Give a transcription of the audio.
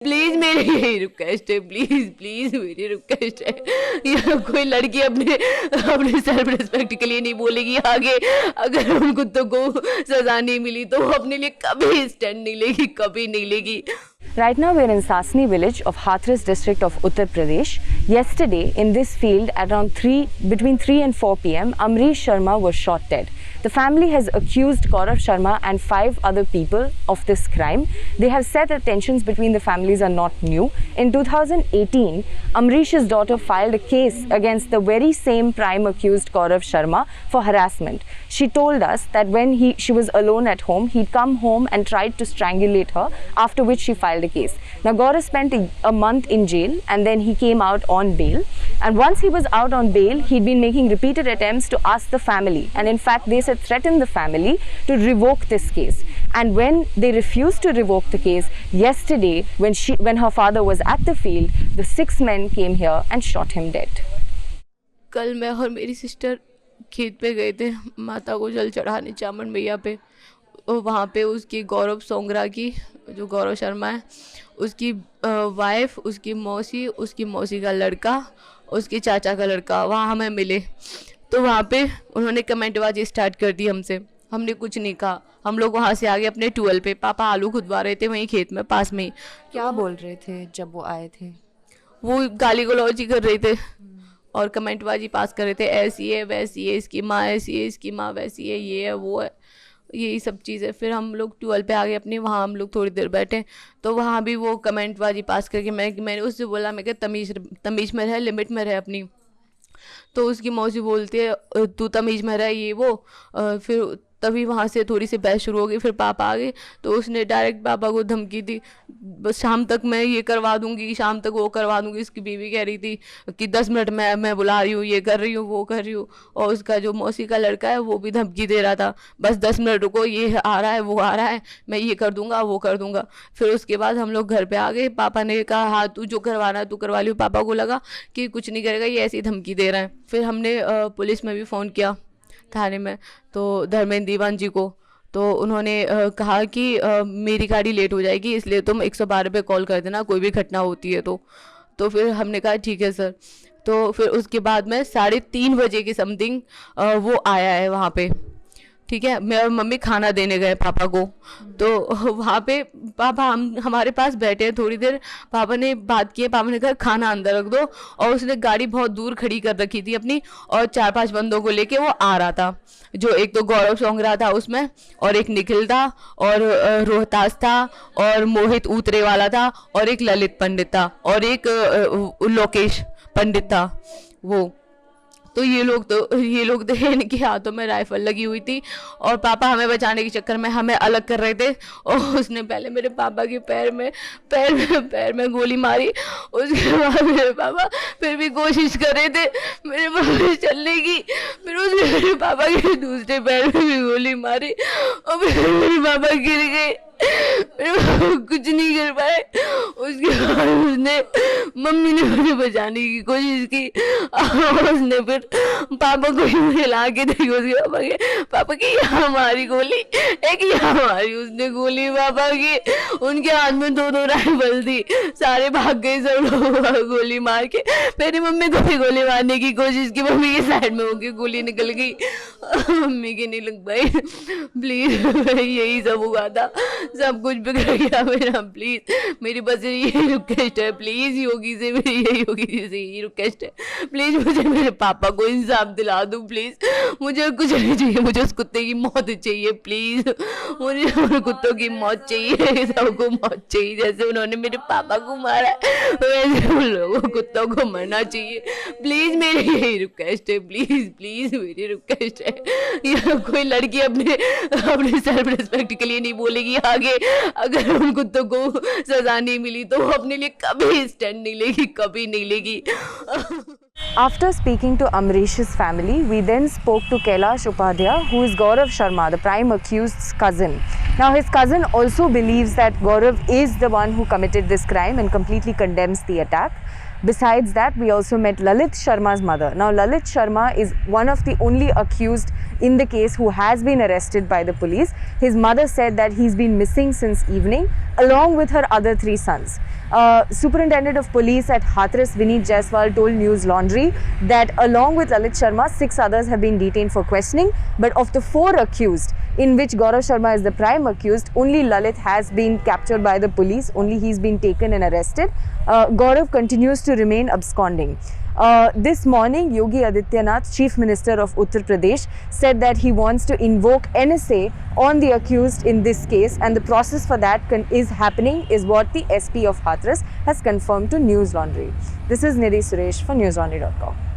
Please मेरी यही request है, प्लीज प्लीज मेरी रिक्वेस्ट है। ये कोई लड़की अपने अपने सेल्फ रिस्पेक्ट के लिए नहीं बोलेगी आगे, अगर उन कुत्तों को सजा नहीं मिली तो वो अपने लिए कभी स्टैंड नहीं लेगी, कभी नहीं लेगी। Right now we're in Sasni village of Hathras district of Uttar Pradesh. Yesterday in this field at around between 3 and 4 p.m. Amrish Sharma was shot dead. The family has accused Gaurav Sharma and 5 other people of this crime. They have said that tensions between the families are not new. In 2018, Amrish's daughter filed a case against the very same prime accused Gaurav Sharma for harassment. She told us that when she was alone at home, he'd come home and tried to strangulate her, after which she filed a case. Now Gaurav spent a month in jail and then he came out on bail. And once he was out on bail, he'd been making repeated attempts to ask the family, and in fact they said threatened the family to revoke this case. And when they refused to revoke the case, yesterday when her father was at the field, the 6 men came here and shot him dead. कल मैं और मेरी sister खेत पे गए थे माता को जल चढ़ाने चामुंड मैया पे, और वहाँ पे उसकी गौरव सोंगरा की, जो गौरव शर्मा है, उसकी वाइफ, उसकी मौसी का लड़का, उसके चाचा का लड़का वहाँ हमें मिले। तो वहाँ पे उन्होंने कमेंटबाजी स्टार्ट कर दी हमसे, हमने कुछ नहीं कहा। हम लोग वहाँ से आगे अपने ट्यूबवेल पे, पापा आलू खुदवा रहे थे वहीं खेत में पास में ही। क्या बोल रहे थे जब वो आए थे? वो गाली गलौज कर रहे थे और कमेंटबाजी पास कर रहे थे, ऐसी है वैसी है, इसकी माँ ऐसी है, इसकी माँ वैसी है, ये है वो है, यही सब चीज़ें। फिर हम लोग ट्यूबवेल पे आ गए अपने, वहाँ हम लोग थोड़ी देर बैठे तो वहाँ भी वो कमेंटबाजी पास करके मैंने उससे बोला, मैं क्या तमीज़ में रह, लिमिट में रह अपनी। तो उसकी मौसी बोलती है तू तमीज़ में रह, ये वो। फिर तभी वहाँ से थोड़ी सी बहस शुरू हो गई। फिर पापा आ गए तो उसने डायरेक्ट पापा को धमकी दी, बस शाम तक मैं ये करवा दूँगी, शाम तक वो करवा दूँगी। उसकी बीवी कह रही थी कि 10 मिनट मैं बुला रही हूँ, ये कर रही हूँ, वो कर रही हूँ। और उसका जो मौसी का लड़का है वो भी धमकी दे रहा था, बस 10 मिनट रुको, ये आ रहा है, वो आ रहा है, मैं ये कर दूँगा, वो कर दूँगा। फिर उसके बाद हम लोग घर पर आ गए। पापा ने कहा हाँ तू जो करवाना है तू करवा लियो। पापा को लगा कि कुछ नहीं करेगा, ये ऐसी धमकी दे रहा है। फिर हमने पुलिस में भी फ़ोन किया, थाने में, तो धर्मेंद्र दीवान जी को। तो उन्होंने कहा कि मेरी गाड़ी लेट हो जाएगी, इसलिए तुम 112 पे कॉल कर देना कोई भी घटना होती है तो फिर हमने कहा ठीक है सर। तो फिर उसके बाद में 3:30 बजे की समथिंग वो आया है वहाँ पे, ठीक है। मैं और मम्मी खाना देने गए पापा को, तो वहाँ पे पापा हमारे पास बैठे हैं थोड़ी देर। पापा ने बात की, पापा ने कहा खाना अंदर रख दो, और उसने गाड़ी बहुत दूर खड़ी कर रखी थी अपनी, और 4-5 बंदों को लेके वो आ रहा था, जो एक तो गौरव सोंगरा था उसमें, और एक निखिल था, और रोहतास था, और मोहित ऊतरे वाला था, और एक ललित पंडित था, और एक लोकेश पंडित था वो। तो ये लोग थे, इनके हाथों में राइफल लगी हुई थी, और पापा हमें बचाने के चक्कर में हमें अलग कर रहे थे। और उसने पहले मेरे पापा के पैर में गोली मारी। उसके बाद मेरे पापा फिर भी कोशिश कर रहे थे मेरे पापा से चलने की, फिर उसने मेरे पापा के दूसरे पैर में भी गोली मारी, और फिर मेरे पापा गिर गए, कुछ नहीं कर पाए। उसके बाद उसने मम्मी ने मुझे बचाने की कोशिश की, और उसने फिर पापा को हिला के देखी, उसके पापा की यहाँ हमारी गोली, एक यहाँ हमारी, उसने गोली पापा की, उनके हाथ में 2-2 राइफल थी, सारे भाग गए सब लोग गोली मार के। मेरी मम्मी को भी गोली मारने की कोशिश की, मम्मी की साइड में होके गोली निकल गई, मम्मी की नहीं लग पाई। प्लीज यही सब हुआ था, सब कुछ बिगड़ गया मेरा। प्लीज मेरी बस यही रिक्वेस्ट है, प्लीज योगी से मेरी यही रिक्वेस्ट है, प्लीज मुझे मेरे पापा को इंसाफ दिला दो, प्लीज मुझे कुछ नहीं चाहिए, मुझे उस कुत्ते की मौत चाहिए, प्लीज मुझे कुत्तों की मौत चाहिए, सबको मौत चाहिए, जैसे उन्होंने मेरे पापा को मारा वैसे उन लोगों कुत्तों को मरना चाहिए। प्लीज मेरी यही रिक्वेस्ट है, प्लीज मेरी रिक्वेस्ट है। ये कोई लड़की अपने सेल्फ रिस्पेक्ट के लिए नहीं बोलेगी आगे, अगर उन कुत्तों को सजा नहीं मिली तो वो अपने लिए कभी स्टैंड नहीं लेगी, कभी नहीं लेगी। After speaking to Amrish's family, we then spoke to Kailash Upadhyay, who is Gaurav Sharma, the prime accused's cousin. Now his cousin also believes that Gaurav is the one who committed this crime and completely condemns the attack. Besides that, we also met Lalit Sharma's mother. Now Lalit Sharma is one of the only accused in the case who has been arrested by the police. His mother said that he's been missing since evening along with her other 3 sons. Superintendent of Police at Hathras, Vineet Jaiswal, told News Laundry that along with Lalit Sharma, 6 others have been detained for questioning. But of the 4 accused, in which Gaurav Sharma is the prime accused, only Lalit has been captured by the police. Only he's been taken and arrested. Gaurav continues to remain absconding. This morning, Yogi Adityanath, Chief Minister of Uttar Pradesh, said that he wants to invoke NSA on the accused in this case, and the process for that is happening, is what the SP of Hathras has confirmed to News Laundry. This is Nidhi Suresh for newslaundry.com.